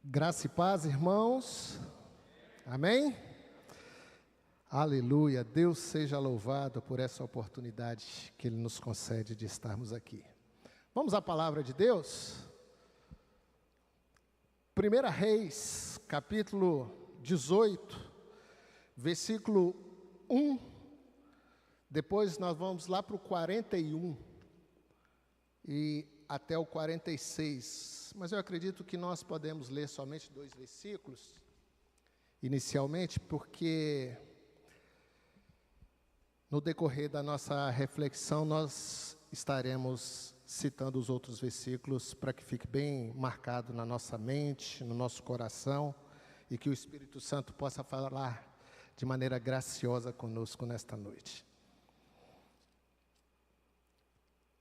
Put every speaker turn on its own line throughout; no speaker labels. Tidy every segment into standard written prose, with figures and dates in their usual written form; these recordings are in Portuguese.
Graça e paz, irmãos. Amém? Aleluia. Deus seja louvado por essa oportunidade que Ele nos concede de estarmos aqui. Vamos à palavra de Deus? 1 Reis, capítulo 18, versículo 1. Depois nós vamos lá para o 41 e até o 46. Mas eu acredito que nós podemos ler somente 2 versículos, inicialmente, porque no decorrer da nossa reflexão nós estaremos citando os outros versículos para que fique bem marcado na nossa mente, no nosso coração, e que o Espírito Santo possa falar de maneira graciosa conosco nesta noite.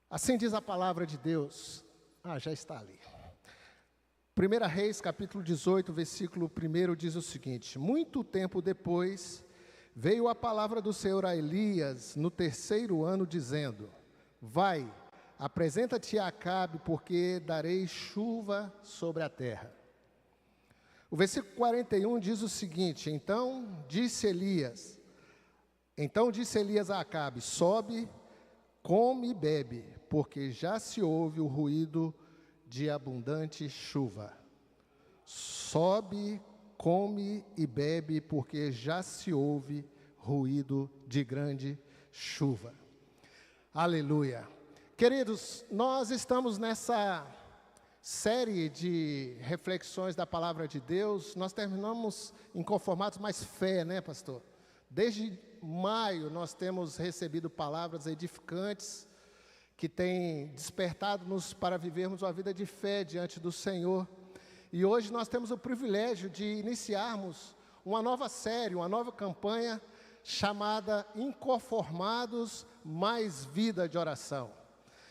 Assim diz a palavra de Deus. Já está ali. 1 Reis, capítulo 18, versículo 1 diz o seguinte: Muito tempo depois, veio a palavra do Senhor a Elias, no 3º ano, dizendo: Vai, apresenta-te a Acabe, porque darei chuva sobre a terra. O versículo 41 diz o seguinte: Então disse Elias a Acabe: Sobe, come e bebe, porque já se ouve o ruído de abundante chuva. Sobe, come e bebe, porque já se ouve ruído de grande chuva. Aleluia. Queridos, nós estamos nessa série de reflexões da palavra de Deus. Nós terminamos inconformados, mas fé, né, pastor? Desde maio nós temos recebido palavras edificantes que têm despertado-nos para vivermos uma vida de fé diante do Senhor. E hoje nós temos o privilégio de iniciarmos uma nova série, uma nova campanha chamada Inconformados mais Vida de Oração.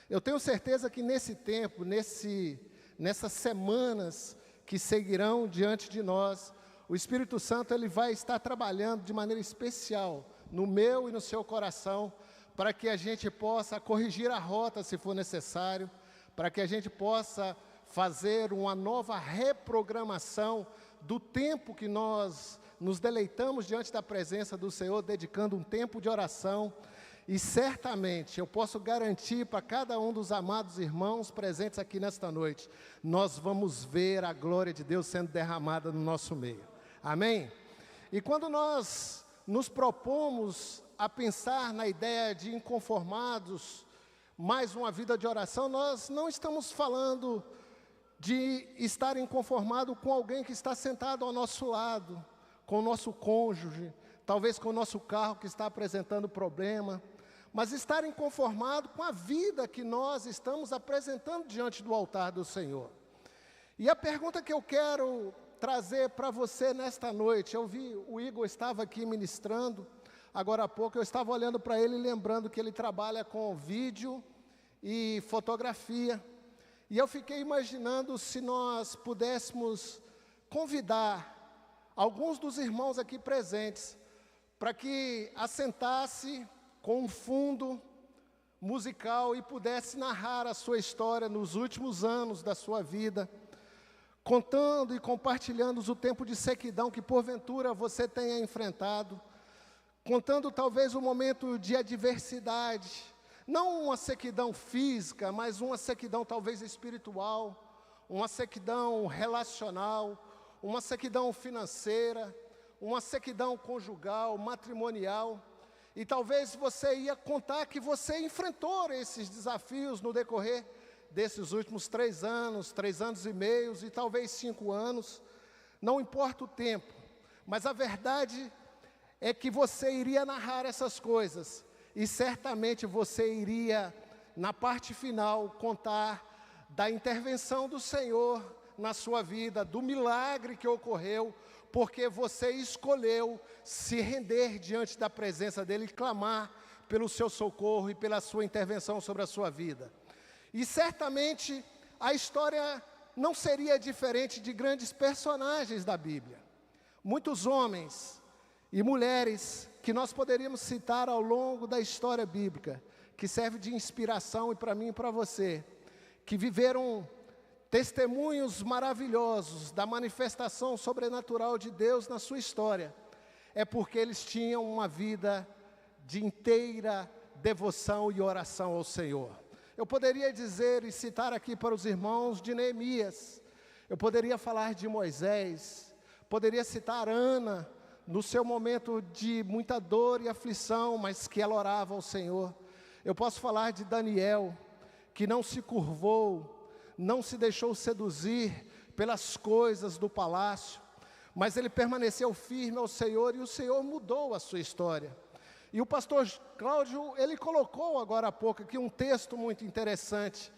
Eu tenho certeza que nesse tempo, nessas semanas que seguirão diante de nós, o Espírito Santo ele vai estar trabalhando de maneira especial no meu e no seu coração, para que a gente possa corrigir a rota se for necessário, para que a gente possa fazer uma nova reprogramação do tempo que nós nos deleitamos diante da presença do Senhor, dedicando um tempo de oração. E certamente eu posso garantir para cada um dos amados irmãos presentes aqui nesta noite, nós vamos ver a glória de Deus sendo derramada no nosso meio. Amém? E quando nós nos propomos a pensar na ideia de inconformados, mais uma vida de oração, nós não estamos falando de estar inconformado com alguém que está sentado ao nosso lado, com o nosso cônjuge, talvez com o nosso carro que está apresentando problema, mas estar inconformado com a vida que nós estamos apresentando diante do altar do Senhor. E a pergunta que eu quero trazer para você nesta noite, eu vi, o Igor estava aqui ministrando, agora há pouco eu estava olhando para ele, lembrando que ele trabalha com vídeo e fotografia. E eu fiquei imaginando se nós pudéssemos convidar alguns dos irmãos aqui presentes para que assentasse com um fundo musical e pudesse narrar a sua história nos últimos anos da sua vida, contando e compartilhando o tempo de sequidão que porventura você tenha enfrentado, contando talvez um momento de adversidade, não uma sequidão física, mas uma sequidão talvez espiritual, uma sequidão relacional, uma sequidão financeira, uma sequidão conjugal, matrimonial. E talvez você ia contar que você enfrentou esses desafios no decorrer desses últimos 3 anos, 3 anos e meio e talvez 5 anos, não importa o tempo, mas a verdade é que você iria narrar essas coisas e certamente você iria, na parte final, contar da intervenção do Senhor na sua vida, do milagre que ocorreu, porque você escolheu se render diante da presença dEle e clamar pelo seu socorro e pela sua intervenção sobre a sua vida. E certamente a história não seria diferente de grandes personagens da Bíblia. Muitos homens e mulheres que nós poderíamos citar ao longo da história bíblica, que serve de inspiração e para mim e para você, que viveram testemunhos maravilhosos da manifestação sobrenatural de Deus na sua história, é porque eles tinham uma vida de inteira devoção e oração ao Senhor. Eu poderia dizer e citar aqui para os irmãos de Neemias, eu poderia falar de Moisés, poderia citar Ana, no seu momento de muita dor e aflição, mas que ela orava ao Senhor. Eu posso falar de Daniel, que não se curvou, não se deixou seduzir pelas coisas do palácio, mas ele permaneceu firme ao Senhor e o Senhor mudou a sua história. E o pastor Cláudio, ele colocou agora há pouco aqui um texto muito interessante,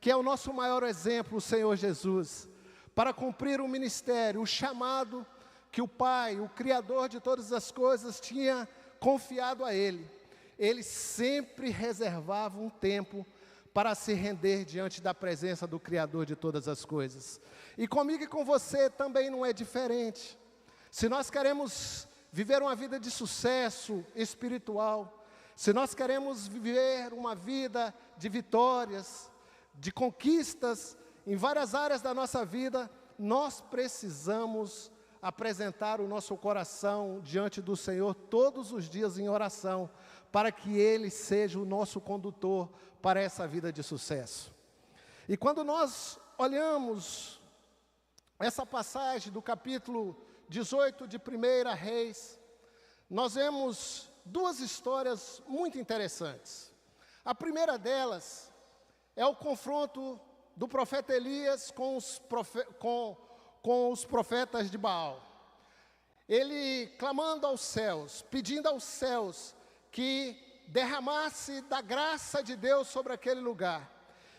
que é o nosso maior exemplo, o Senhor Jesus, para cumprir o ministério, o chamado que o Pai, o Criador de todas as coisas, tinha confiado a ele. Ele sempre reservava um tempo para se render diante da presença do Criador de todas as coisas. E comigo e com você também não é diferente. Se nós queremos viver uma vida de sucesso espiritual, se nós queremos viver uma vida de vitórias, de conquistas em várias áreas da nossa vida, nós precisamos apresentar o nosso coração diante do Senhor todos os dias em oração, para que Ele seja o nosso condutor para essa vida de sucesso. E quando nós olhamos essa passagem do capítulo 18 de 1 Reis, nós vemos duas histórias muito interessantes. A primeira delas é o confronto do profeta Elias com os profetas de Baal. Ele clamando aos céus, pedindo aos céus que derramasse da graça de Deus sobre aquele lugar.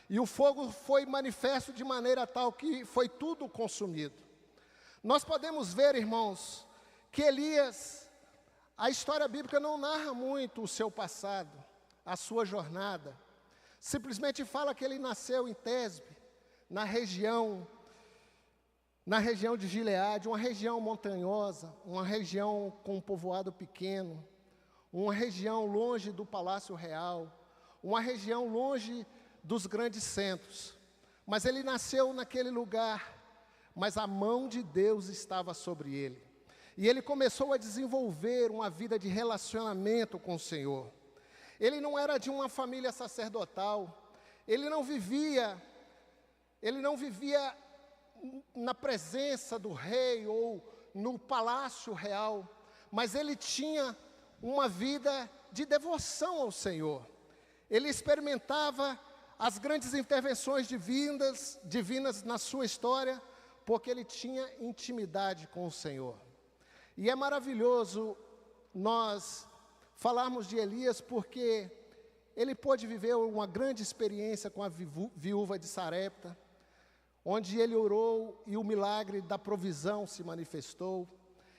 E o fogo foi manifesto de maneira tal que foi tudo consumido. Nós podemos ver, irmãos, que Elias, a história bíblica não narra muito o seu passado, a sua jornada. Simplesmente fala que ele nasceu em Tesbe, na região de Gileade, uma região montanhosa, uma região com um povoado pequeno, uma região longe do palácio real, uma região longe dos grandes centros. Mas ele nasceu naquele lugar, mas a mão de Deus estava sobre ele. E ele começou a desenvolver uma vida de relacionamento com o Senhor. Ele não era de uma família sacerdotal, ele não vivia na presença do rei ou no palácio real, mas ele tinha uma vida de devoção ao Senhor. Ele experimentava as grandes intervenções divinas na sua história, porque ele tinha intimidade com o Senhor. E é maravilhoso nós falarmos de Elias, porque ele pôde viver uma grande experiência com a viúva de Sarepta, onde ele orou e o milagre da provisão se manifestou.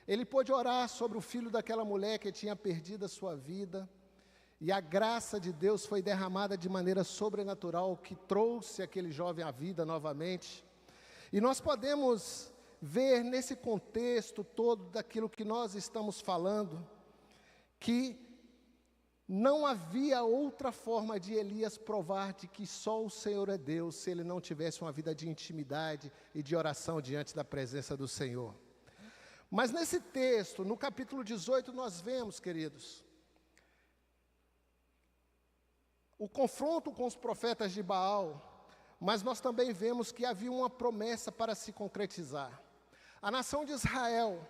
Ele pôde orar sobre o filho daquela mulher que tinha perdido a sua vida, e a graça de Deus foi derramada de maneira sobrenatural, que trouxe aquele jovem à vida novamente. E nós podemos ver nesse contexto todo daquilo que nós estamos falando, que não havia outra forma de Elias provar de que só o Senhor é Deus, se ele não tivesse uma vida de intimidade e de oração diante da presença do Senhor. Mas nesse texto, no capítulo 18, nós vemos, queridos, o confronto com os profetas de Baal, mas nós também vemos que havia uma promessa para se concretizar. A nação de Israel,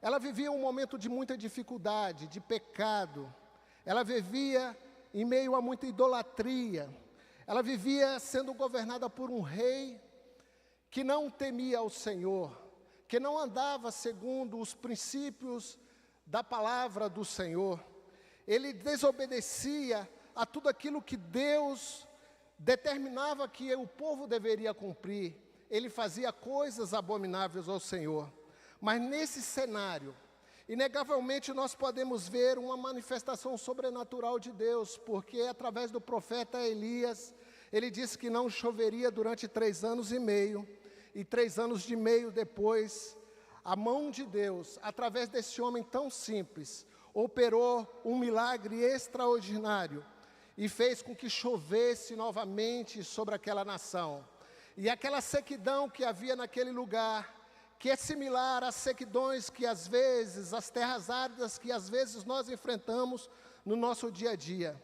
ela vivia um momento de muita dificuldade, de pecado. Ela vivia em meio a muita idolatria. Ela vivia sendo governada por um rei que não temia ao Senhor, que não andava segundo os princípios da palavra do Senhor. Ele desobedecia a tudo aquilo que Deus determinava que o povo deveria cumprir. Ele fazia coisas abomináveis ao Senhor. Mas nesse cenário, inegavelmente nós podemos ver uma manifestação sobrenatural de Deus, porque através do profeta Elias, ele disse que não choveria durante 3 anos e meio, e 3 anos e meio depois, a mão de Deus, através desse homem tão simples, operou um milagre extraordinário, e fez com que chovesse novamente sobre aquela nação. E aquela sequidão que havia naquele lugar, que é similar às sequidões que às vezes, as terras áridas que às vezes nós enfrentamos no nosso dia a dia.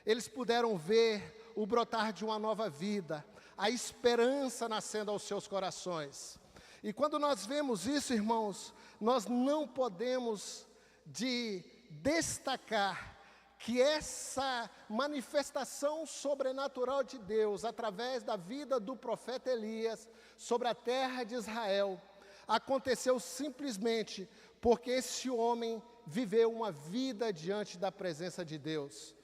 Eles puderam ver o brotar de uma nova vida, a esperança nascendo aos seus corações. E quando nós vemos isso, irmãos, nós não podemos de destacar que essa manifestação sobrenatural de Deus, através da vida do profeta Elias, sobre a terra de Israel, aconteceu simplesmente porque esse homem viveu uma vida diante da presença de Deus.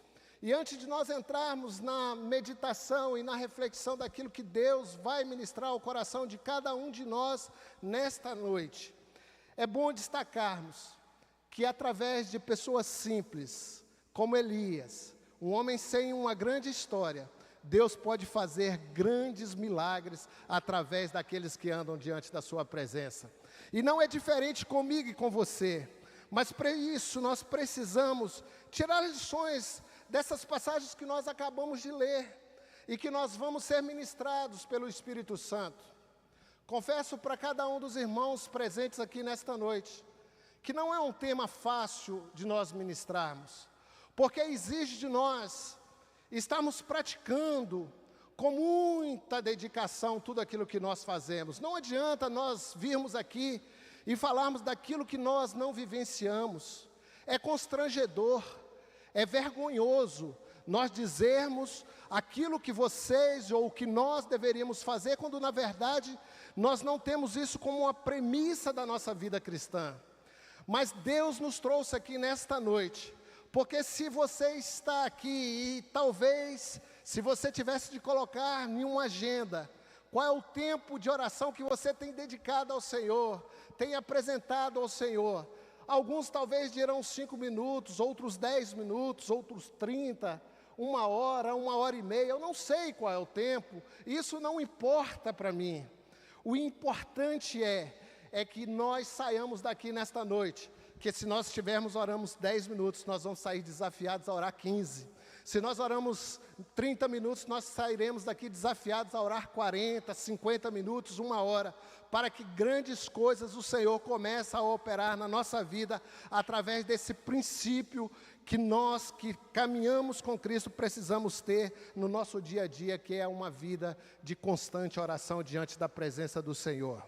E antes de nós entrarmos na meditação e na reflexão daquilo que Deus vai ministrar ao coração de cada um de nós nesta noite, é bom destacarmos que através de pessoas simples, como Elias, um homem sem uma grande história, Deus pode fazer grandes milagres através daqueles que andam diante da sua presença. E não é diferente comigo e com você, mas para isso nós precisamos tirar lições dessas passagens que nós acabamos de ler e que nós vamos ser ministrados pelo Espírito Santo. Confesso para cada um dos irmãos presentes aqui nesta noite, que não é um tema fácil de nós ministrarmos, porque exige de nós estarmos praticando com muita dedicação tudo aquilo que nós fazemos. Não adianta nós virmos aqui e falarmos daquilo que nós não vivenciamos. É constrangedor, é vergonhoso nós dizermos aquilo que vocês ou que nós deveríamos fazer, quando na verdade nós não temos isso como uma premissa da nossa vida cristã. Mas Deus nos trouxe aqui nesta noite, porque se você está aqui e talvez, se você tivesse de colocar em uma agenda, qual é o tempo de oração que você tem dedicado ao Senhor, tem apresentado ao Senhor? Alguns talvez dirão 5 minutos, outros 10 minutos, outros 30, 1 hora e meia, eu não sei qual é o tempo, isso não importa para mim. O importante é que nós saiamos daqui nesta noite, que se nós oramos 10 minutos, nós vamos sair desafiados a orar 15. Se nós oramos 30 minutos, nós sairemos daqui desafiados a orar 40, 50 minutos, 1 hora, para que grandes coisas o Senhor comece a operar na nossa vida, através desse princípio que nós que caminhamos com Cristo precisamos ter no nosso dia a dia, que é uma vida de constante oração diante da presença do Senhor.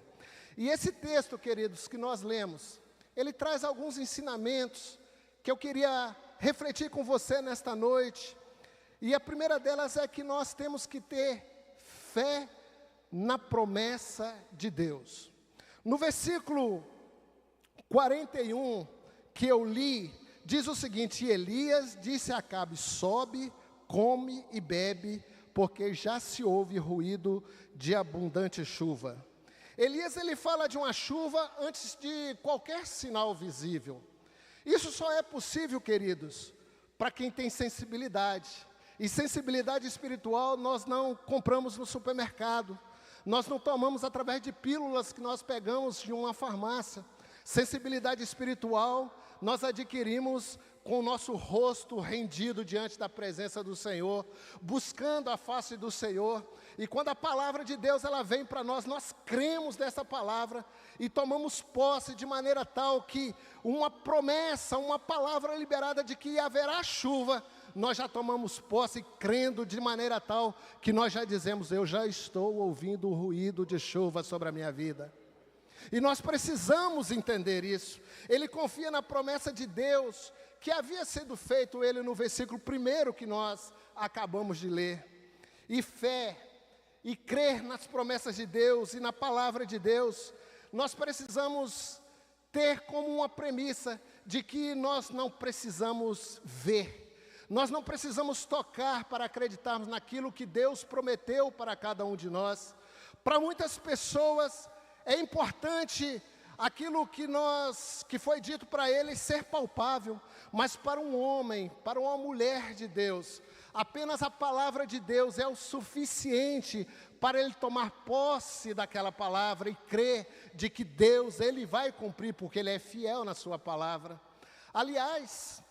E esse texto, queridos, que nós lemos, ele traz alguns ensinamentos que eu queria refletir com você nesta noite. E a primeira delas é que nós temos que ter fé na promessa de Deus. No versículo 41 que eu li, diz o seguinte: Elias disse a Acabe: sobe, come e bebe, porque já se ouve ruído de abundante chuva. Elias, ele fala de uma chuva antes de qualquer sinal visível. Isso só é possível, queridos, para quem tem sensibilidade. E sensibilidade espiritual nós não compramos no supermercado. Nós não tomamos através de pílulas que nós pegamos de uma farmácia. Sensibilidade espiritual nós adquirimos com o nosso rosto rendido diante da presença do Senhor, buscando a face do Senhor. E quando a palavra de Deus ela vem para nós, nós cremos nessa palavra e tomamos posse de maneira tal que uma promessa, uma palavra liberada de que haverá chuva, nós já tomamos posse crendo de maneira tal que nós já dizemos: eu já estou ouvindo o ruído de chuva sobre a minha vida. E nós precisamos entender isso. Ele confia na promessa de Deus, que havia sido feito ele no versículo 1 que nós acabamos de ler. E fé, e crer nas promessas de Deus e na palavra de Deus, nós precisamos ter como uma premissa de que nós não precisamos ver. Nós não precisamos tocar para acreditarmos naquilo que Deus prometeu para cada um de nós. Para muitas pessoas é importante aquilo que foi dito para eles ser palpável, mas para um homem, para uma mulher de Deus, apenas a palavra de Deus é o suficiente para ele tomar posse daquela palavra e crer de que Deus, ele vai cumprir, porque ele é fiel na sua palavra. Aliás,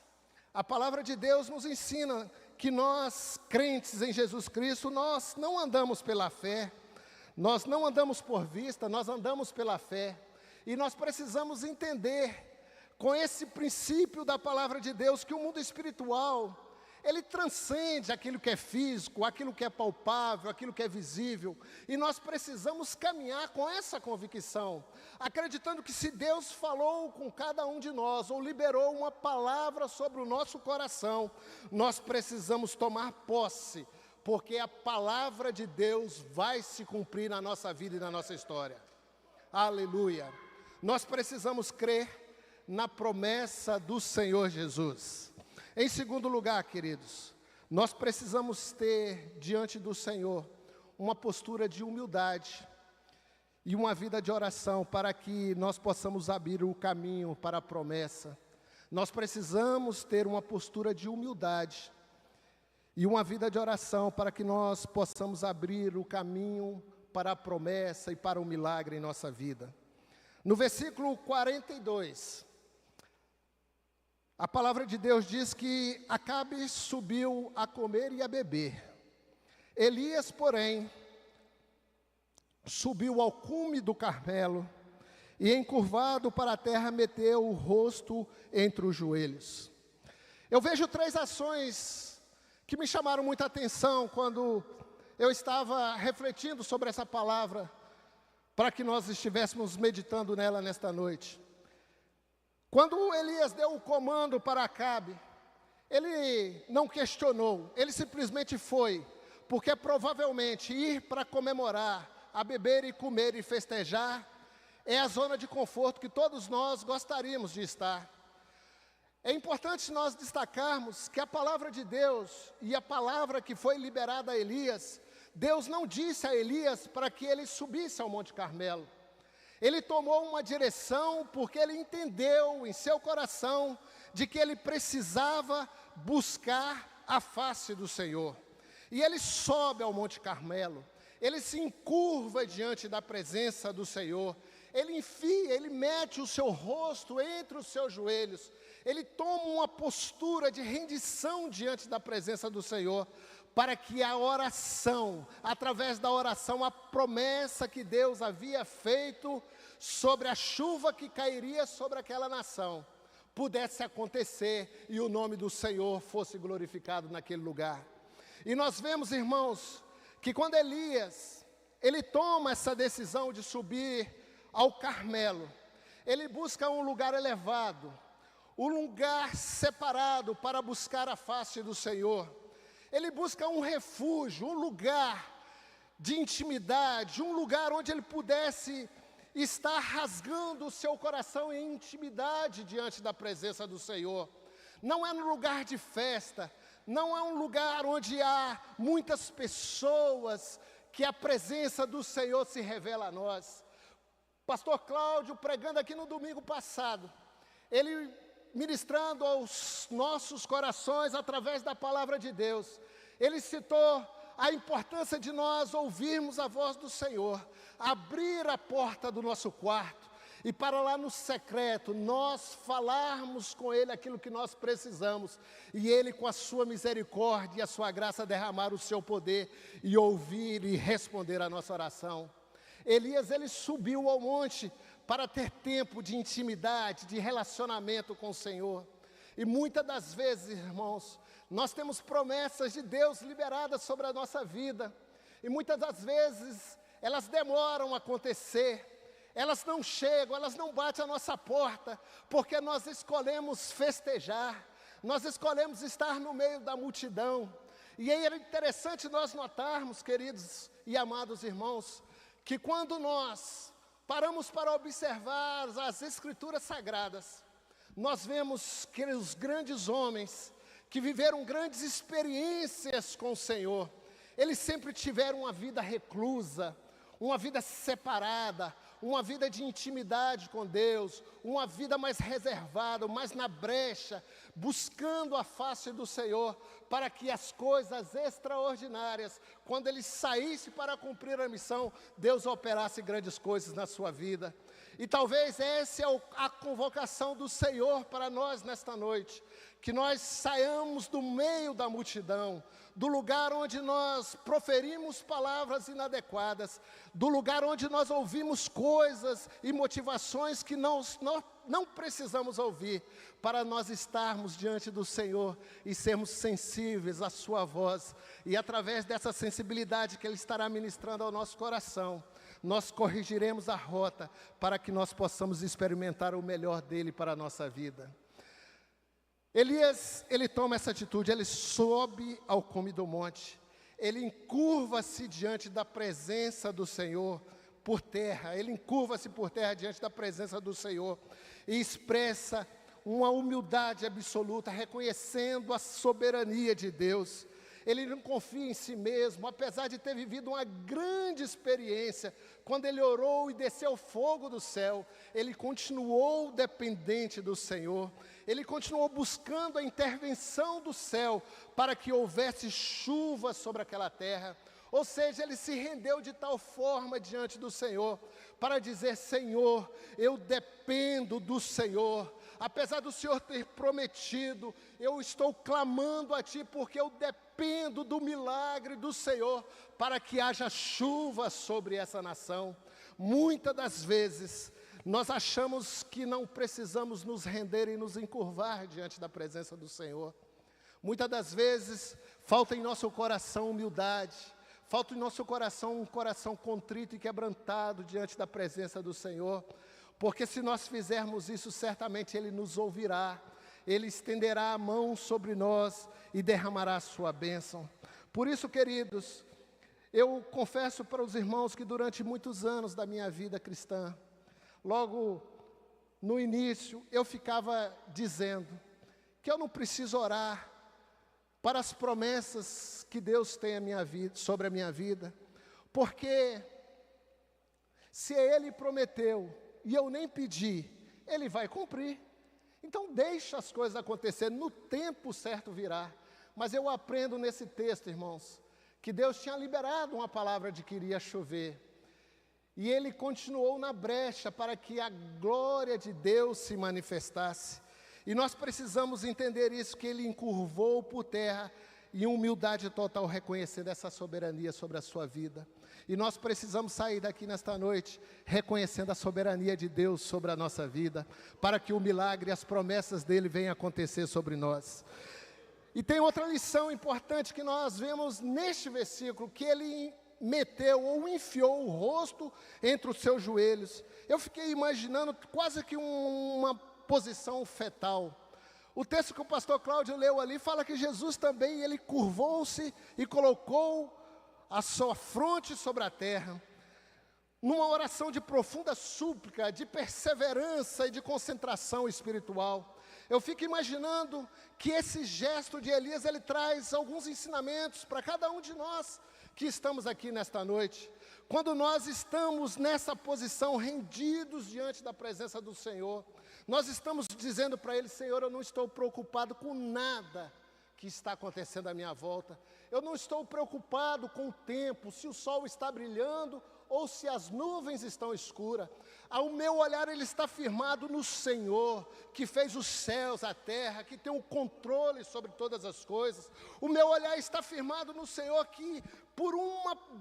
a palavra de Deus nos ensina que nós, crentes em Jesus Cristo, nós não andamos pela fé, Nós não andamos por vista, nós andamos pela fé. E nós precisamos entender, com esse princípio da palavra de Deus, que o mundo espiritual, ele transcende aquilo que é físico, aquilo que é palpável, aquilo que é visível. E nós precisamos caminhar com essa convicção, acreditando que se Deus falou com cada um de nós, ou liberou uma palavra sobre o nosso coração, nós precisamos tomar posse, porque a palavra de Deus vai se cumprir na nossa vida e na nossa história. Aleluia! Nós precisamos crer na promessa do Senhor Jesus. Em segundo lugar, queridos, nós precisamos ter diante do Senhor uma postura de humildade e uma vida de oração para que nós possamos abrir o caminho para a promessa. Nós precisamos ter uma postura de humildade e uma vida de oração para que nós possamos abrir o caminho para a promessa e para o milagre em nossa vida. No versículo 42, a palavra de Deus diz que Acabe subiu a comer e a beber. Elias, porém, subiu ao cume do Carmelo e, encurvado para a terra, meteu o rosto entre os joelhos. Eu vejo 3 ações que me chamaram muita atenção quando eu estava refletindo sobre essa palavra, para que nós estivéssemos meditando nela nesta noite. Quando Elias deu o comando para Acabe, ele não questionou, ele simplesmente foi, porque provavelmente ir para comemorar, a beber e comer e festejar, é a zona de conforto que todos nós gostaríamos de estar. É importante nós destacarmos que a palavra de Deus e a palavra que foi liberada a Elias, Deus não disse a Elias para que ele subisse ao Monte Carmelo. Ele tomou uma direção porque ele entendeu em seu coração de que ele precisava buscar a face do Senhor. E ele sobe ao Monte Carmelo, ele se encurva diante da presença do Senhor, ele mete o seu rosto entre os seus joelhos, ele toma uma postura de rendição diante da presença do Senhor, para que a oração, através da oração, a promessa que Deus havia feito sobre a chuva que cairia sobre aquela nação, pudesse acontecer e o nome do Senhor fosse glorificado naquele lugar. E nós vemos, irmãos, que quando Elias, ele toma essa decisão de subir ao Carmelo, ele busca um lugar elevado, um lugar separado para buscar a face do Senhor. Ele busca um refúgio, um lugar de intimidade, um lugar onde ele pudesse estar rasgando o seu coração em intimidade diante da presença do Senhor. Não é um lugar de festa, não é um lugar onde há muitas pessoas que a presença do Senhor se revela a nós. Pastor Cláudio, pregando aqui no domingo passado, ele ministrando aos nossos corações através da palavra de Deus, ele citou a importância de nós ouvirmos a voz do Senhor, abrir a porta do nosso quarto e para lá no secreto nós falarmos com Ele aquilo que nós precisamos e Ele, com a sua misericórdia e a sua graça, derramar o seu poder e ouvir e responder a nossa oração. Elias, ele subiu ao monte para ter tempo de intimidade, de relacionamento com o Senhor. E muitas das vezes, irmãos, nós temos promessas de Deus liberadas sobre a nossa vida. E muitas das vezes, elas demoram a acontecer. Elas não chegam, elas não batem a nossa porta, porque nós escolhemos festejar. Nós escolhemos estar no meio da multidão. E aí é interessante nós notarmos, queridos e amados irmãos, que quando nós paramos para observar as Escrituras Sagradas, nós vemos que os grandes homens que viveram grandes experiências com o Senhor, eles sempre tiveram uma vida reclusa, uma vida separada, uma vida de intimidade com Deus, uma vida mais reservada, mais na brecha, buscando a face do Senhor, para que as coisas extraordinárias, quando ele saísse para cumprir a missão, Deus operasse grandes coisas na sua vida. E talvez essa é a convocação do Senhor para nós nesta noite, que nós saiamos do meio da multidão, do lugar onde nós proferimos palavras inadequadas, do lugar onde nós ouvimos coisas e motivações que não precisamos ouvir, para nós estarmos diante do Senhor e sermos sensíveis à sua voz, e através dessa sensibilidade que Ele estará ministrando ao nosso coração, nós corrigiremos a rota para que nós possamos experimentar o melhor dEle para a nossa vida. Elias, ele toma essa atitude, ele sobe ao cume do monte, ele encurva-se diante da presença do Senhor por terra, ele encurva-se por terra diante da presença do Senhor e expressa uma humildade absoluta, reconhecendo a soberania de Deus. Ele não confia em si mesmo, apesar de ter vivido uma grande experiência. Quando ele orou e desceu fogo do céu, ele continuou dependente do Senhor. Ele continuou buscando a intervenção do céu para que houvesse chuva sobre aquela terra. Ou seja, ele se rendeu de tal forma diante do Senhor, para dizer: Senhor, eu dependo do Senhor. Apesar do Senhor ter prometido, eu estou clamando a Ti, porque eu dependo do milagre do Senhor, para que haja chuva sobre essa nação. Muitas das vezes, nós achamos que não precisamos nos render e nos encurvar diante da presença do Senhor. Muitas das vezes, falta em nosso coração humildade, falta em nosso coração um coração contrito e quebrantado diante da presença do Senhor. Porque se nós fizermos isso, certamente Ele nos ouvirá, Ele estenderá a mão sobre nós e derramará a sua bênção. Por isso, queridos, eu confesso para os irmãos que durante muitos anos da minha vida cristã, logo no início, eu ficava dizendo que eu não preciso orar para as promessas que Deus tem sobre a minha vida, porque se Ele prometeu, e eu nem pedi, Ele vai cumprir. Então deixa as coisas acontecer, no tempo certo virá. Mas eu aprendo nesse texto, irmãos, que Deus tinha liberado uma palavra de que iria chover. E Ele continuou na brecha para que a glória de Deus se manifestasse. E nós precisamos entender isso, que Ele encurvou por terra, em humildade total, reconhecendo essa soberania sobre a sua vida. E nós precisamos sair daqui nesta noite reconhecendo a soberania de Deus sobre a nossa vida, para que o milagre e as promessas dEle venham acontecer sobre nós. E tem outra lição importante que nós vemos neste versículo, que ele meteu ou enfiou o rosto entre os seus joelhos. Eu fiquei imaginando quase que uma posição fetal. O texto que o pastor Cláudio leu ali fala que Jesus também, ele curvou-se e colocou a sua fronte sobre a terra, numa oração de profunda súplica, de perseverança e de concentração espiritual. Eu fico imaginando que esse gesto de Elias, ele traz alguns ensinamentos para cada um de nós que estamos aqui nesta noite. Quando nós estamos nessa posição, rendidos diante da presença do Senhor, nós estamos dizendo para Ele: Senhor, eu não estou preocupado com nada que está acontecendo à minha volta. Eu não estou preocupado com o tempo, se o sol está brilhando ou se as nuvens estão escuras. O meu olhar, ele está firmado no Senhor, que fez os céus, a terra, que tem o controle sobre todas as coisas. O meu olhar está firmado no Senhor, que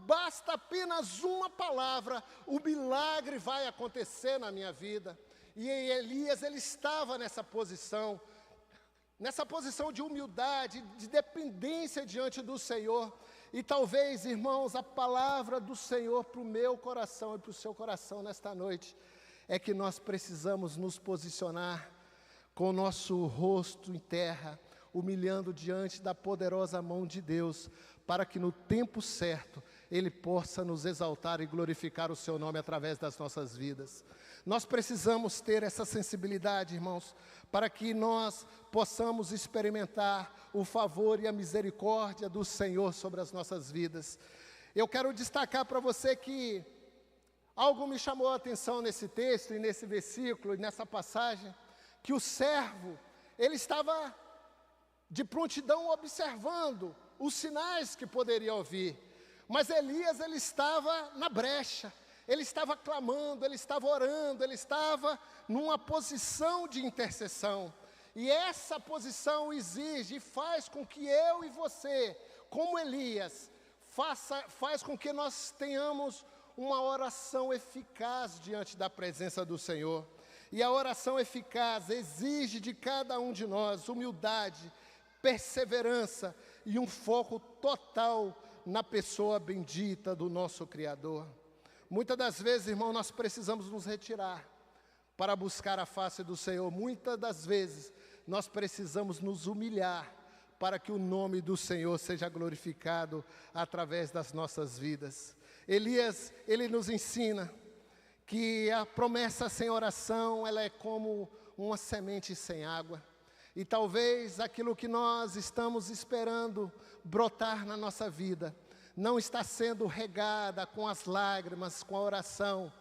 basta apenas uma palavra, o milagre vai acontecer na minha vida. E Elias, ele estava nessa posição de humildade, de dependência diante do Senhor. E talvez, irmãos, a palavra do Senhor para o meu coração e para o seu coração nesta noite, é que nós precisamos nos posicionar com o nosso rosto em terra, humilhando diante da poderosa mão de Deus, para que no tempo certo Ele possa nos exaltar e glorificar o seu nome através das nossas vidas. Nós precisamos ter essa sensibilidade, irmãos, para que nós possamos experimentar o favor e a misericórdia do Senhor sobre as nossas vidas. Eu quero destacar para você que algo me chamou a atenção nesse texto e nesse versículo e nessa passagem, que o servo, ele estava de prontidão observando os sinais que poderia ouvir. Mas Elias, ele estava na brecha, ele estava clamando, ele estava orando, ele estava numa posição de intercessão. E essa posição exige e faz com que eu e você, como Elias, faz com que nós tenhamos uma oração eficaz diante da presença do Senhor. E a oração eficaz exige de cada um de nós humildade, perseverança e um foco total na pessoa bendita do nosso Criador. Muitas das vezes, irmão, nós precisamos nos retirar para buscar a face do Senhor. Muitas das vezes, nós precisamos nos humilhar para que o nome do Senhor seja glorificado através das nossas vidas. Elias, ele nos ensina que a promessa sem oração, ela é como uma semente sem água. E talvez aquilo que nós estamos esperando brotar na nossa vida, não está sendo regada com as lágrimas, com a oração,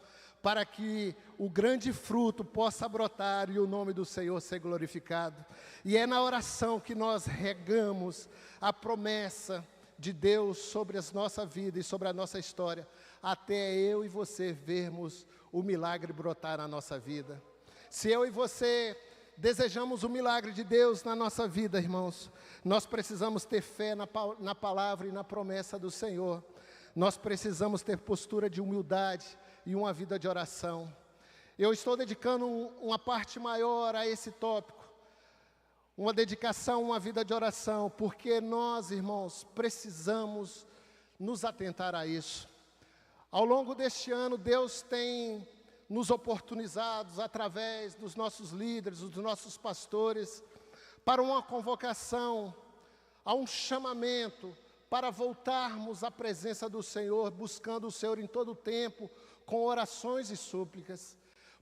para que o grande fruto possa brotar e o nome do Senhor ser glorificado. E é na oração que nós regamos a promessa de Deus sobre a nossa vida e sobre a nossa história, até eu e você vermos o milagre brotar na nossa vida. Se eu e você desejamos o milagre de Deus na nossa vida, irmãos, nós precisamos ter fé na palavra e na promessa do Senhor. Nós precisamos ter postura de humildade e uma vida de oração. Eu estou dedicando uma parte maior a esse tópico, uma dedicação, uma vida de oração, porque nós, irmãos, precisamos nos atentar a isso. Ao longo deste ano, Deus tem nos oportunizado, através dos nossos líderes, dos nossos pastores, para uma convocação, a um chamamento, para voltarmos à presença do Senhor, buscando o Senhor em todo o tempo, com orações e súplicas.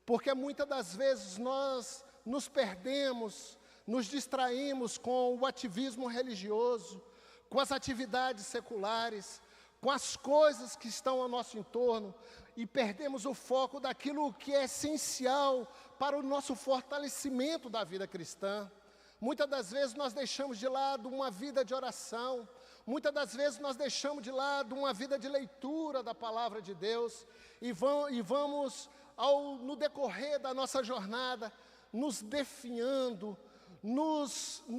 Porque muitas das vezes nós nos perdemos, nos distraímos com o ativismo religioso, com as atividades seculares, com as coisas que estão ao nosso entorno, e perdemos o foco daquilo que é essencial para o nosso fortalecimento da vida cristã. Muitas das vezes nós deixamos de lado uma vida de oração, muitas das vezes nós deixamos de lado uma vida de leitura da palavra de Deus, e vamos no decorrer da nossa jornada, nos definhando, nos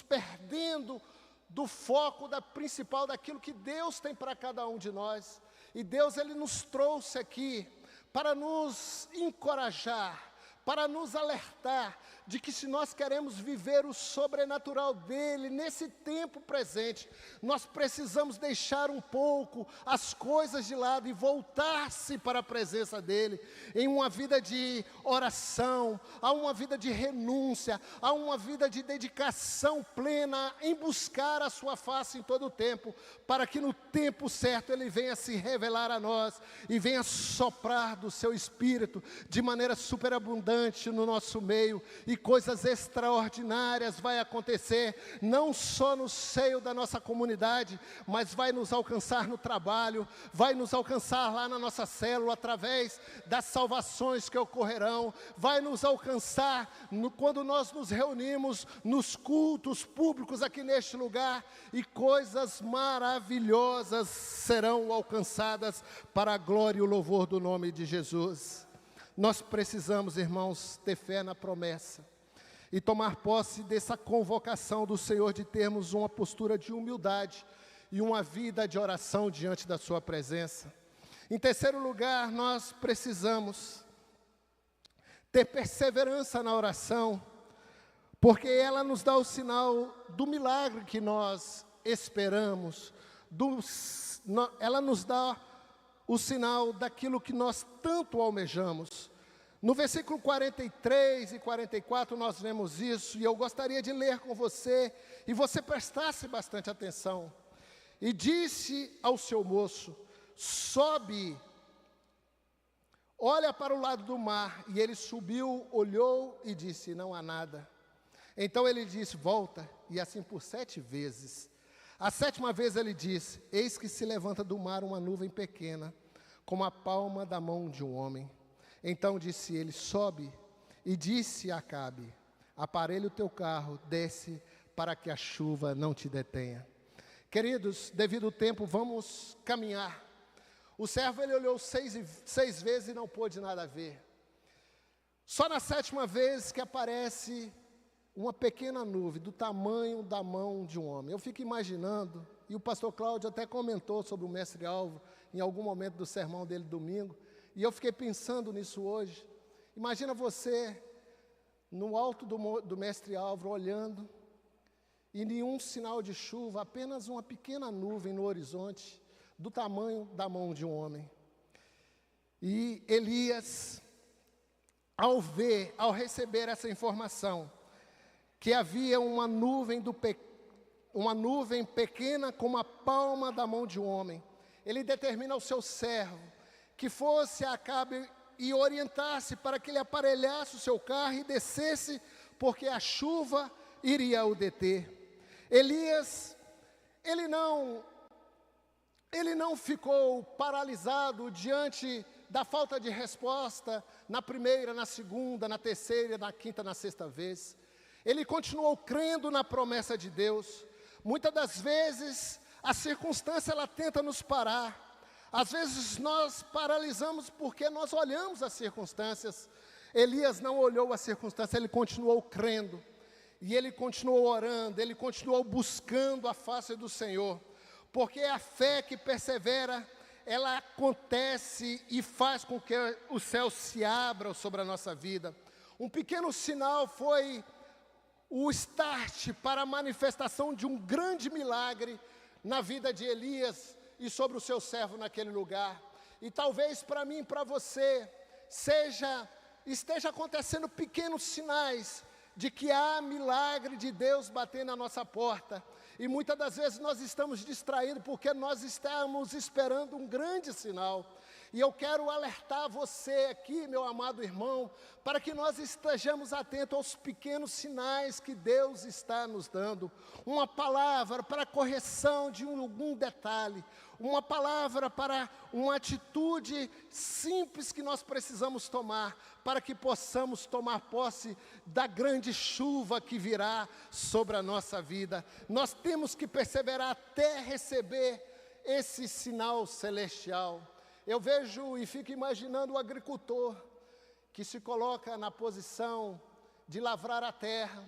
perdendo do foco principal daquilo que Deus tem para cada um de nós. E Deus, Ele nos trouxe aqui para nos encorajar, para nos alertar de que se nós queremos viver o sobrenatural dEle nesse tempo presente, nós precisamos deixar um pouco as coisas de lado e voltar-se para a presença dEle, em uma vida de oração, a uma vida de renúncia, a uma vida de dedicação plena em buscar a sua face em todo o tempo, para que no tempo certo Ele venha se revelar a nós e venha soprar do seu Espírito de maneira superabundante no nosso meio, e coisas extraordinárias vai acontecer, não só no seio da nossa comunidade, mas vai nos alcançar no trabalho, vai nos alcançar lá na nossa célula, através das salvações que ocorrerão, vai nos alcançar quando nós nos reunimos nos cultos públicos aqui neste lugar, e coisas maravilhosas serão alcançadas para a glória e o louvor do nome de Jesus. Nós precisamos, irmãos, ter fé na promessa e tomar posse dessa convocação do Senhor de termos uma postura de humildade e uma vida de oração diante da sua presença. Em terceiro lugar, nós precisamos ter perseverança na oração, porque ela nos dá o sinal do milagre que nós esperamos, ela nos dá o sinal daquilo que nós tanto almejamos. No versículo 43 e 44 nós vemos isso, e eu gostaria de ler com você, e você prestasse bastante atenção. E disse ao seu moço: sobe, olha para o lado do mar. E ele subiu, olhou e disse: não há nada. Então ele disse: volta, e assim por 7 vezes. A 7ª vez ele disse: eis que se levanta do mar uma nuvem pequena, como a palma da mão de um homem. Então disse ele: sobe. E disse a Acabe: aparelha o teu carro, desce para que a chuva não te detenha. Queridos, devido ao tempo, vamos caminhar. O servo, ele olhou seis vezes e não pôde nada ver. Só na sétima vez que aparece uma pequena nuvem do tamanho da mão de um homem. Eu fico imaginando, e o pastor Cláudio até comentou sobre o mestre Álvaro em algum momento do sermão dele domingo, e eu fiquei pensando nisso hoje. Imagina você no alto do mestre Álvaro olhando, e nenhum sinal de chuva, apenas uma pequena nuvem no horizonte, do tamanho da mão de um homem. E Elias, ao receber essa informação, que havia uma nuvem pequena como a palma da mão de um homem, ele determina ao seu servo que fosse a Acabe e orientasse para que ele aparelhasse o seu carro e descesse, porque a chuva iria o deter. Elias, ele não ficou paralisado diante da falta de resposta na primeira, na segunda, na terceira, na quinta, na sexta vez. Ele continuou crendo na promessa de Deus. Muitas das vezes, a circunstância, ela tenta nos parar. Às vezes, nós paralisamos porque nós olhamos as circunstâncias. Elias não olhou as circunstâncias, ele continuou crendo. E ele continuou orando, ele continuou buscando a face do Senhor. Porque a fé que persevera, ela acontece e faz com que o céu se abra sobre a nossa vida. Um pequeno sinal foi o start para a manifestação de um grande milagre na vida de Elias e sobre o seu servo naquele lugar. E talvez para mim e para você esteja acontecendo pequenos sinais de que há milagre de Deus batendo na nossa porta. E muitas das vezes nós estamos distraídos porque nós estamos esperando um grande sinal. E eu quero alertar você aqui, meu amado irmão, para que nós estejamos atentos aos pequenos sinais que Deus está nos dando. Uma palavra para correção de algum detalhe, uma palavra para uma atitude simples que nós precisamos tomar, para que possamos tomar posse da grande chuva que virá sobre a nossa vida. Nós temos que perseverar até receber esse sinal celestial. Eu vejo e fico imaginando o agricultor que se coloca na posição de lavrar a terra,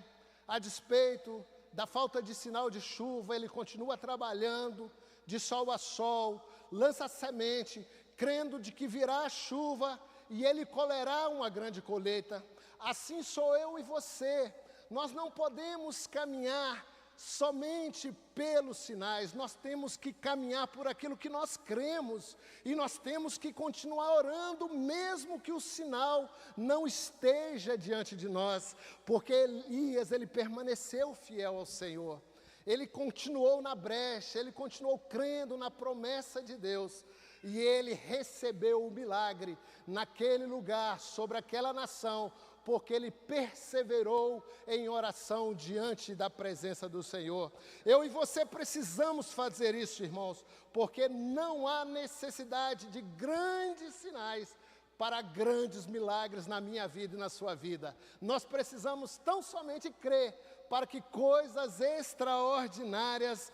a despeito da falta de sinal de chuva, ele continua trabalhando de sol a sol, lança a semente, crendo de que virá a chuva e ele colherá uma grande colheita. Assim sou eu e você. Nós não podemos caminhar somente pelos sinais, nós temos que caminhar por aquilo que nós cremos, e nós temos que continuar orando, mesmo que o sinal não esteja diante de nós, porque Elias, ele permaneceu fiel ao Senhor, ele continuou na brecha, ele continuou crendo na promessa de Deus, e ele recebeu o milagre naquele lugar, sobre aquela nação, porque ele perseverou em oração diante da presença do Senhor. Eu e você precisamos fazer isso, irmãos, porque não há necessidade de grandes sinais para grandes milagres na minha vida e na sua vida. Nós precisamos tão somente crer para que coisas extraordinárias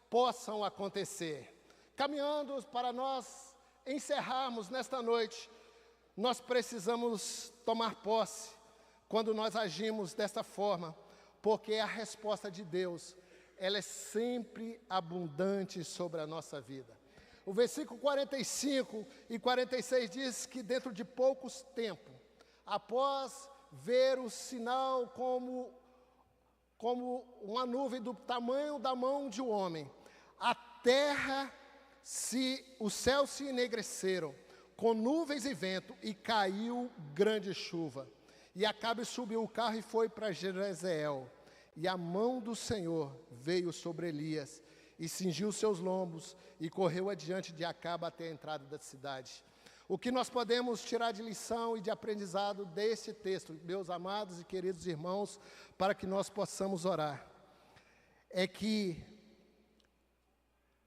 possam acontecer. Caminhando para nós encerrarmos nesta noite, nós precisamos tomar posse quando nós agimos dessa forma, porque a resposta de Deus, ela é sempre abundante sobre a nossa vida. O versículo 45 e 46 diz que dentro de poucos tempos, após ver o sinal como uma nuvem do tamanho da mão de um homem, a terra, os céus se enegreceram, com nuvens e vento, e caiu grande chuva. E Acabe subiu o carro e foi para Jezreel. E a mão do Senhor veio sobre Elias, e cingiu seus lombos, e correu adiante de Acabe até a entrada da cidade. O que nós podemos tirar de lição e de aprendizado desse texto, meus amados e queridos irmãos, para que nós possamos orar, é que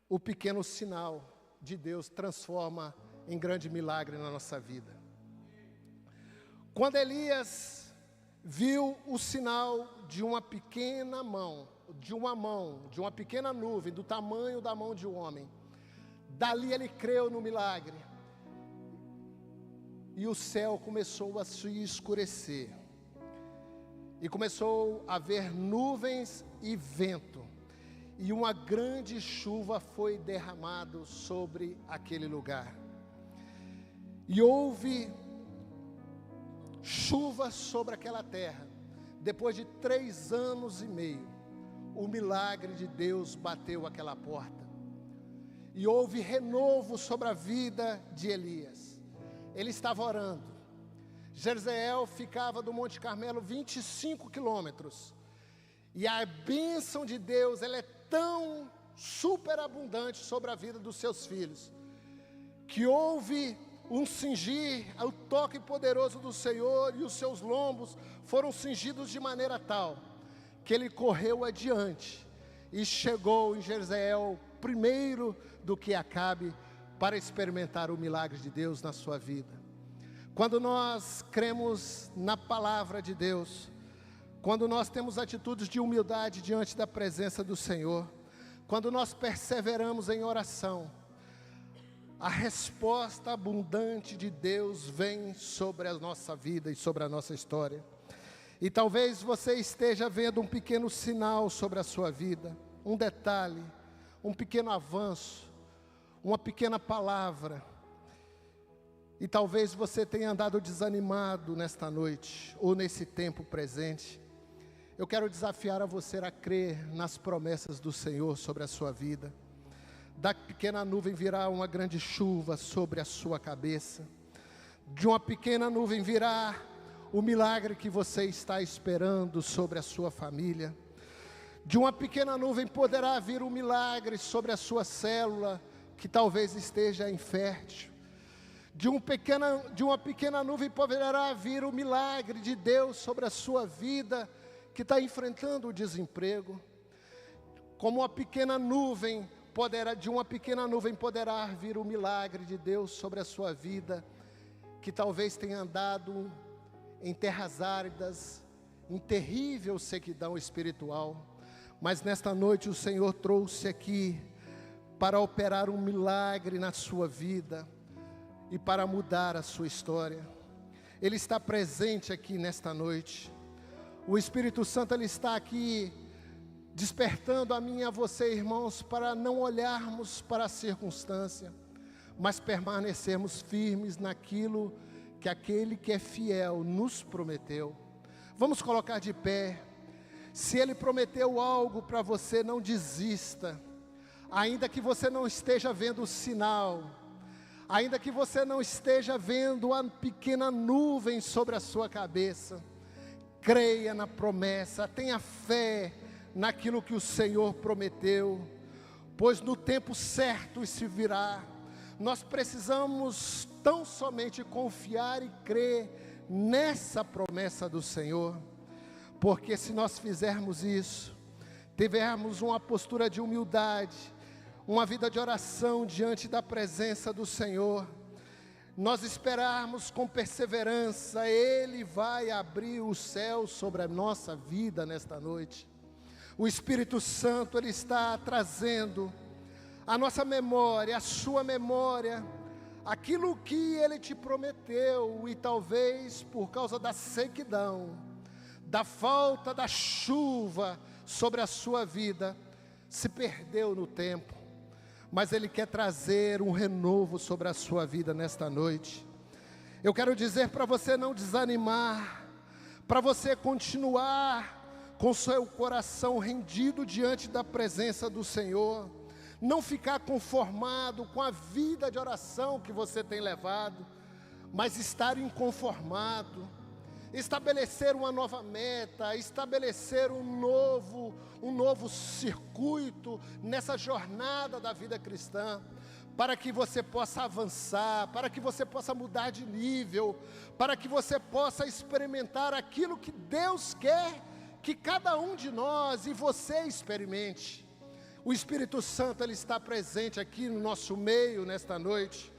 o pequeno sinal de Deus transforma em grande milagre na nossa vida. Quando Elias viu o sinal de uma pequena mão, de uma pequena nuvem, do tamanho da mão de um homem. Dali ele creu no milagre. E o céu começou a se escurecer. E começou a haver nuvens e vento. E uma grande chuva foi derramada sobre aquele lugar. E houve chuva sobre aquela terra. Depois de 3 anos e meio, o milagre de Deus bateu aquela porta. E houve renovo sobre a vida de Elias. Ele estava orando. Jezreel ficava do Monte Carmelo 25 quilômetros. E a bênção de Deus, ela é tão superabundante sobre a vida dos seus filhos, que houve um cingir, o toque poderoso do Senhor, e os seus lombos foram cingidos de maneira tal, que ele correu adiante, e chegou em Jezreel primeiro do que Acabe, para experimentar o milagre de Deus na sua vida. Quando nós cremos na palavra de Deus, quando nós temos atitudes de humildade diante da presença do Senhor, quando nós perseveramos em oração, a resposta abundante de Deus vem sobre a nossa vida e sobre a nossa história. E talvez você esteja vendo um pequeno sinal sobre a sua vida, um detalhe, um pequeno avanço, uma pequena palavra. E talvez você tenha andado desanimado nesta noite, ou nesse tempo presente. Eu quero desafiar a você a crer nas promessas do Senhor sobre a sua vida. Da pequena nuvem virá uma grande chuva sobre a sua cabeça. De uma pequena nuvem virá o milagre que você está esperando sobre a sua família. De uma pequena nuvem poderá vir um milagre sobre a sua célula, que talvez esteja infértil. De uma pequena nuvem poderá vir o milagre de Deus sobre a sua vida, que está enfrentando o desemprego. Como uma pequena nuvem de uma pequena nuvem poderá vir o milagre de Deus sobre a sua vida, que talvez tenha andado em terras áridas, em terrível sequidão espiritual. Mas nesta noite o Senhor trouxe aqui para operar um milagre na sua vida e para mudar a sua história. Ele está presente aqui nesta noite. O Espírito Santo, ele está aqui despertando a mim e a você, irmãos, para não olharmos para a circunstância, mas permanecermos firmes naquilo que aquele que é fiel nos prometeu. Vamos colocar de pé. Se ele prometeu algo para você, não desista. Ainda que você não esteja vendo o sinal, ainda que você não esteja vendo a pequena nuvem sobre a sua cabeça, creia na promessa, tenha fé naquilo que o Senhor prometeu, pois no tempo certo isso virá. Nós precisamos tão somente confiar e crer nessa promessa do Senhor, porque se nós fizermos isso, tivermos uma postura de humildade, uma vida de oração diante da presença do Senhor, nós esperarmos com perseverança, Ele vai abrir o céu sobre a nossa vida nesta noite. O Espírito Santo, Ele está trazendo a nossa memória, a sua memória, aquilo que Ele te prometeu, e talvez por causa da sequidão, da falta da chuva sobre a sua vida, se perdeu no tempo. Mas Ele quer trazer um renovo sobre a sua vida nesta noite. Eu quero dizer para você não desanimar, para você continuar com seu coração rendido diante da presença do Senhor, não ficar conformado com a vida de oração que você tem levado, mas estar inconformado, estabelecer uma nova meta, estabelecer um novo circuito nessa jornada da vida cristã, para que você possa avançar, para que você possa mudar de nível, para que você possa experimentar aquilo que Deus quer que cada um de nós e você experimente. O Espírito Santo, Ele está presente aqui no nosso meio nesta noite,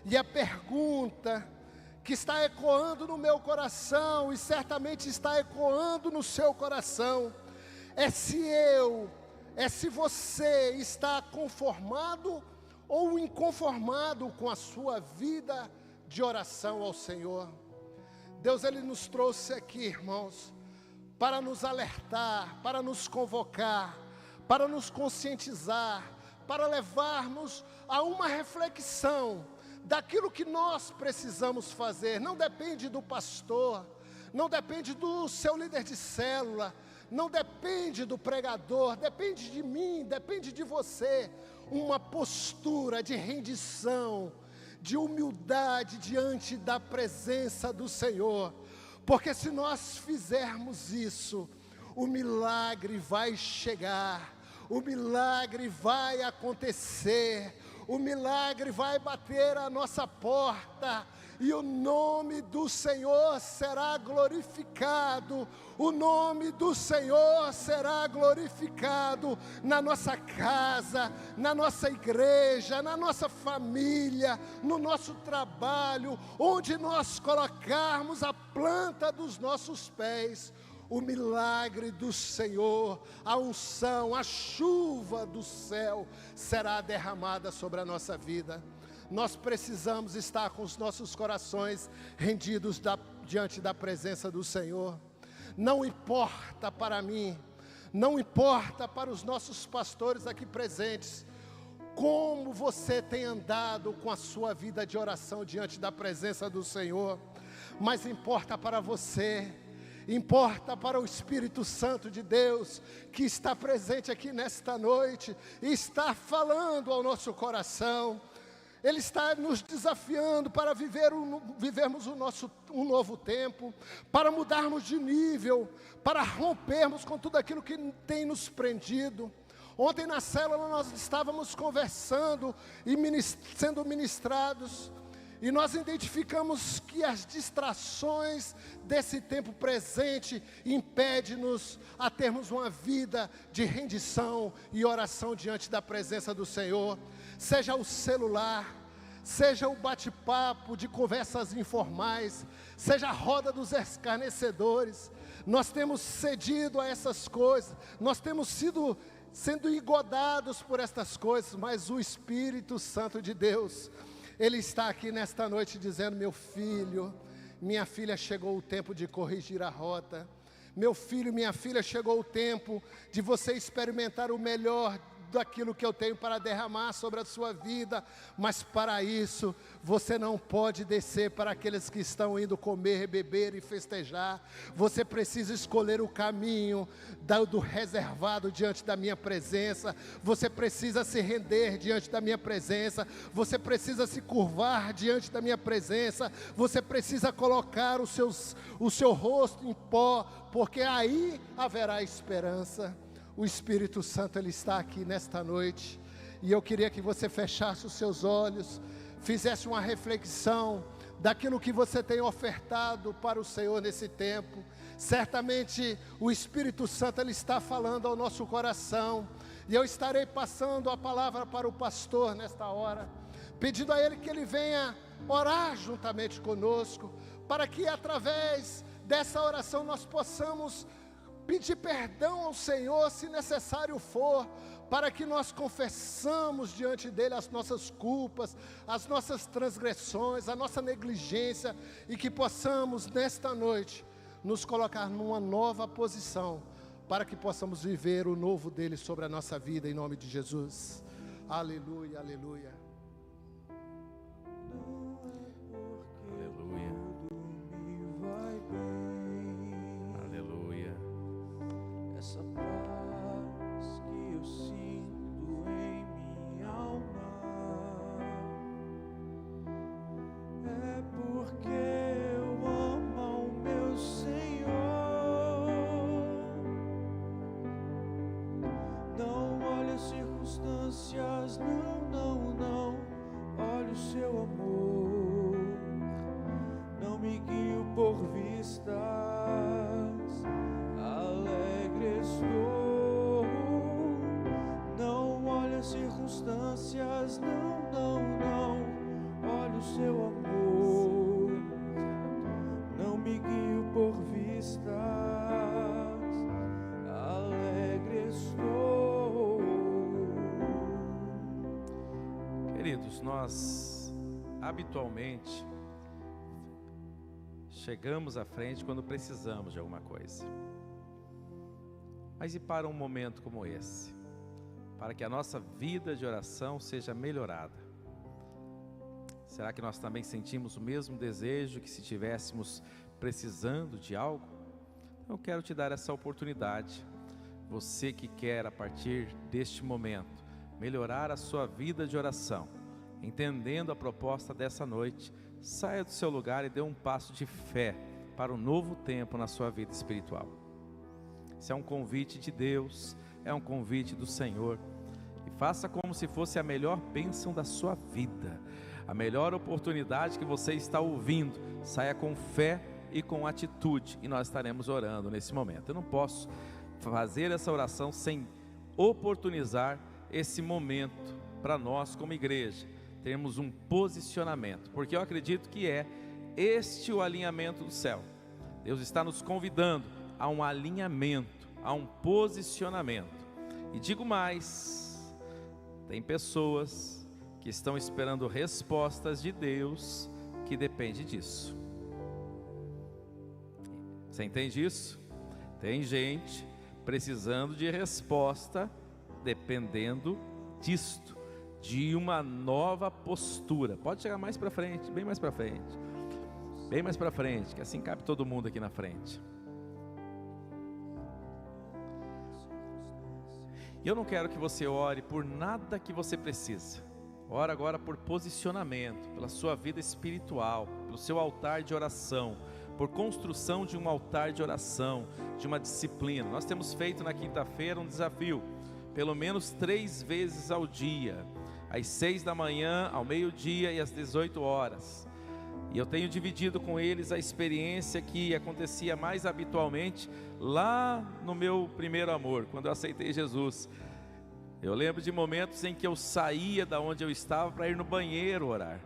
e a pergunta que está ecoando no meu coração e certamente está ecoando no seu coração, é se você está conformado ou inconformado com a sua vida de oração ao Senhor. Deus, Ele nos trouxe aqui, irmãos, para nos alertar, para nos convocar, para nos conscientizar, para levarmos a uma reflexão daquilo que nós precisamos fazer. Não depende do pastor, não depende do seu líder de célula, não depende do pregador, depende de mim, depende de você. Uma postura de rendição, de humildade diante da presença do Senhor. Porque se nós fizermos isso, o milagre vai chegar, o milagre vai acontecer, o milagre vai bater à nossa porta, e o nome do Senhor será glorificado, o nome do Senhor será glorificado na nossa casa, na nossa igreja, na nossa família, no nosso trabalho, onde nós colocarmos a planta dos nossos pés. O milagre do Senhor, a unção, a chuva do céu será derramada sobre a nossa vida. Nós precisamos estar com os nossos corações rendidos diante da presença do Senhor. Não importa para mim, não importa para os nossos pastores aqui presentes, como você tem andado com a sua vida de oração diante da presença do Senhor, mas importa para você, importa para o Espírito Santo de Deus, que está presente aqui nesta noite, e está falando ao nosso coração. Ele está nos desafiando para vivermos um novo tempo, para mudarmos de nível, para rompermos com tudo aquilo que tem nos prendido. Ontem na célula nós estávamos conversando e sendo ministrados, e nós identificamos que as distrações desse tempo presente impedem-nos a termos uma vida de rendição e oração diante da presença do Senhor. Seja o celular, seja o bate-papo de conversas informais, seja a roda dos escarnecedores. Nós temos cedido a essas coisas, nós temos sendo engodados por estas coisas, mas o Espírito Santo de Deus, Ele está aqui nesta noite dizendo: meu filho, minha filha, chegou o tempo de corrigir a rota. Meu filho, minha filha, chegou o tempo de você experimentar o melhor daquilo que eu tenho para derramar sobre a sua vida, mas para isso, você não pode descer para aqueles que estão indo comer, beber e festejar. Você precisa escolher o caminho do reservado diante da minha presença. Você precisa se render diante da minha presença. Você precisa se curvar diante da minha presença. Você precisa colocar o seu rosto em pó, porque aí haverá esperança. O Espírito Santo, Ele está aqui nesta noite, e eu queria que você fechasse os seus olhos, fizesse uma reflexão daquilo que você tem ofertado para o Senhor nesse tempo. Certamente o Espírito Santo, Ele está falando ao nosso coração, e eu estarei passando a palavra para o pastor nesta hora, pedindo a ele que ele venha orar juntamente conosco, para que através dessa oração nós possamos pedir perdão ao Senhor, se necessário for, para que nós confessamos diante dEle as nossas culpas, as nossas transgressões, a nossa negligência, e que possamos nesta noite nos colocar numa nova posição, para que possamos viver o novo dEle sobre a nossa vida, em nome de Jesus. Aleluia, aleluia.
Essa paz que eu sinto em minha alma é porque eu amo ao meu Senhor. Não olhe as circunstâncias, não olhe o seu amor. Não me guio por vistas, estou. Não olhe as circunstâncias, não olhe o seu amor.
queridos, nós habitualmente chegamos à frente quando precisamos de alguma coisa. Mas e para um momento como esse? Para que a nossa vida de oração seja melhorada. Será que nós também sentimos o mesmo desejo que se estivéssemos precisando de algo? Eu quero te dar essa oportunidade. Você que quer, a partir deste momento, melhorar a sua vida de oração, entendendo a proposta dessa noite, saia do seu lugar e dê um passo de fé para um novo tempo na sua vida espiritual. Isso é um convite de Deus, é um convite do Senhor. E faça como se fosse a melhor bênção da sua vida, a melhor oportunidade que você está ouvindo. Saia com fé e com atitude, e nós estaremos orando nesse momento. Eu não posso fazer essa oração sem oportunizar esse momento para nós como igreja termos um posicionamento, porque eu acredito que é este o alinhamento do céu. Deus está nos convidando a um alinhamento, a um posicionamento. E digo mais, tem pessoas que estão esperando respostas de Deus que depende disso. Você entende isso? Tem gente precisando de resposta dependendo disto, de uma nova postura. Pode chegar mais para frente, bem mais para frente, bem mais para frente, que assim cabe todo mundo aqui na frente. E eu não quero que você ore por nada que você precisa. Ora agora por posicionamento, pela sua vida espiritual, pelo seu altar de oração, por construção de um altar de oração, de uma disciplina. Nós temos feito na quinta-feira um desafio, pelo menos 3 vezes ao dia, às 6 da manhã, ao meio-dia e às 18 horas. E eu tenho dividido com eles a experiência que acontecia mais habitualmente lá no meu primeiro amor, quando eu aceitei Jesus. Eu lembro de momentos em que eu saía da onde eu estava para ir no banheiro orar.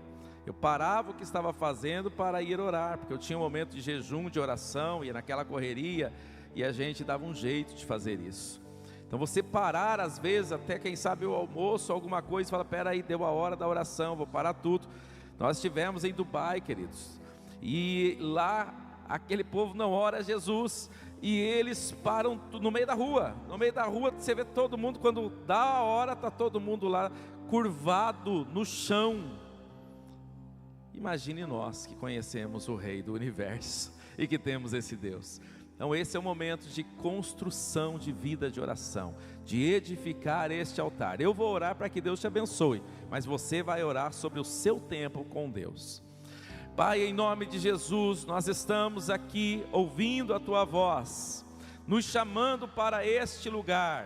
Eu parava o que estava fazendo para ir orar, porque eu tinha um momento de jejum, de oração, ia naquela correria, e a gente dava um jeito de fazer isso. Então você parar às vezes, até quem sabe o almoço, alguma coisa, fala, peraí, deu a hora da oração, vou parar tudo. Nós estivemos em Dubai, queridos, e lá aquele povo não ora a Jesus, e eles param no meio da rua, você vê todo mundo, quando dá a hora, está todo mundo lá, curvado no chão. Imagine nós que conhecemos o Rei do Universo e que temos esse Deus. Então esse é o momento de construção de vida de oração, de edificar este altar. Eu vou orar para que Deus te abençoe, mas você vai orar sobre o seu tempo com Deus. Pai, em nome de Jesus, nós estamos aqui ouvindo a Tua voz, nos chamando para este lugar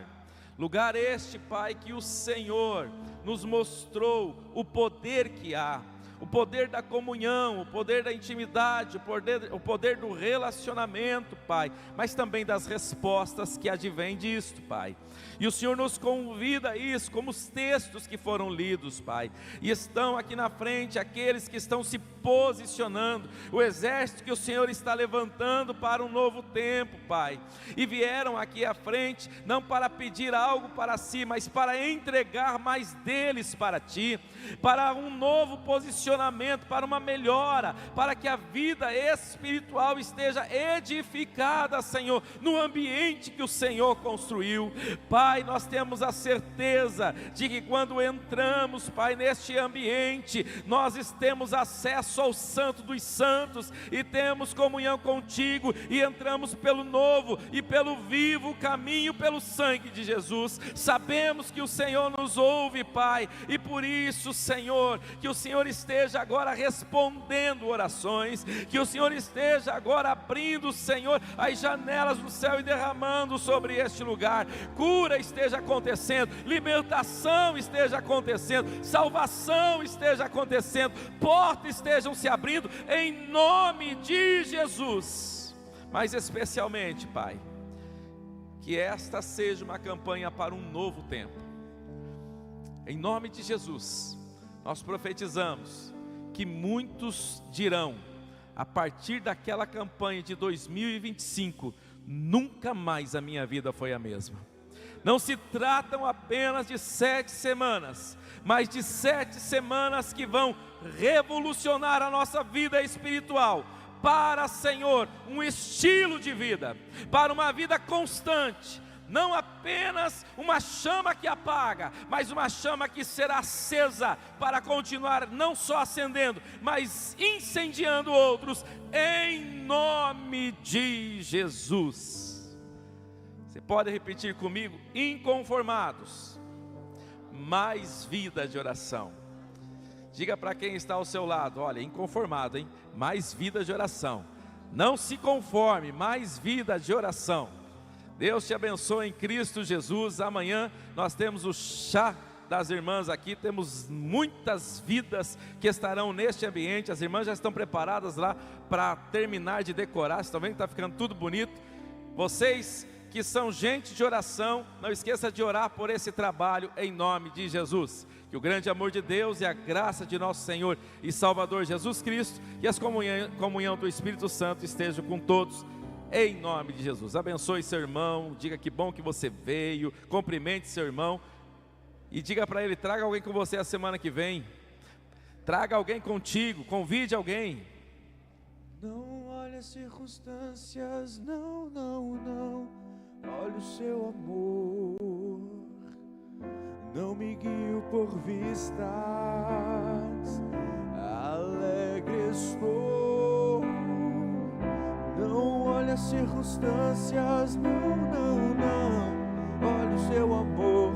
este, Pai, que o Senhor nos mostrou o poder que há, o poder da comunhão, o poder da intimidade, o poder do relacionamento, Pai, mas também das respostas que advêm disto, Pai. E o Senhor nos convida a isso, como os textos que foram lidos, Pai. E estão aqui na frente aqueles que estão se posicionando, o exército que o Senhor está levantando para um novo tempo, Pai. E vieram aqui à frente, não para pedir algo para si, mas para entregar mais deles para Ti, para um novo posicionamento, para uma melhora, para que a vida espiritual esteja edificada, Senhor, no ambiente que o Senhor construiu. Pai, nós temos a certeza de que quando entramos, Pai, neste ambiente, nós temos acesso ao Santo dos Santos e temos comunhão contigo e entramos pelo novo e pelo vivo caminho, pelo sangue de Jesus. Sabemos que o Senhor nos ouve, Pai, e por isso, Senhor, que o Senhor esteja agora respondendo orações, que o Senhor esteja agora abrindo, Senhor, as janelas do céu e derramando sobre este lugar. Cura esteja acontecendo, libertação esteja acontecendo, salvação esteja acontecendo, portas estejam se abrindo em nome de Jesus. Mas especialmente, Pai, que esta seja uma campanha para um novo tempo. Em nome de Jesus, nós profetizamos que muitos dirão, a partir daquela campanha de 2025, nunca mais a minha vida foi a mesma. Não se tratam apenas de 7 semanas, mas de 7 semanas que vão revolucionar a nossa vida espiritual, para, Senhor, um estilo de vida, para uma vida constante, não apenas uma chama que apaga, mas uma chama que será acesa para continuar não só acendendo, mas incendiando outros, em nome de Jesus. Você pode repetir comigo? Inconformados, mais vida de oração. Diga para quem está ao seu lado: olha, inconformado, hein? Mais vida de oração. Não se conforme, mais vida de oração. Deus te abençoe em Cristo Jesus. Amanhã nós temos o chá das irmãs aqui, temos muitas vidas que estarão neste ambiente. As irmãs já estão preparadas lá para terminar de decorar. Vocês estão vendo que está ficando tudo bonito? Vocês que são gente de oração, não esqueça de orar por esse trabalho em nome de Jesus. Que o grande amor de Deus e a graça de nosso Senhor e Salvador Jesus Cristo e a comunhão do Espírito Santo estejam com todos, em nome de Jesus. Abençoe seu irmão, diga que bom que você veio, cumprimente seu irmão e diga para ele: traga alguém com você a semana que vem, traga alguém contigo, convide alguém.
Não olhe as circunstâncias, não, não, não. Olhe o seu amor. Não me guio por vistas, alegre estou. Não olhe as circunstâncias, não, não, não. Olhe o seu amor,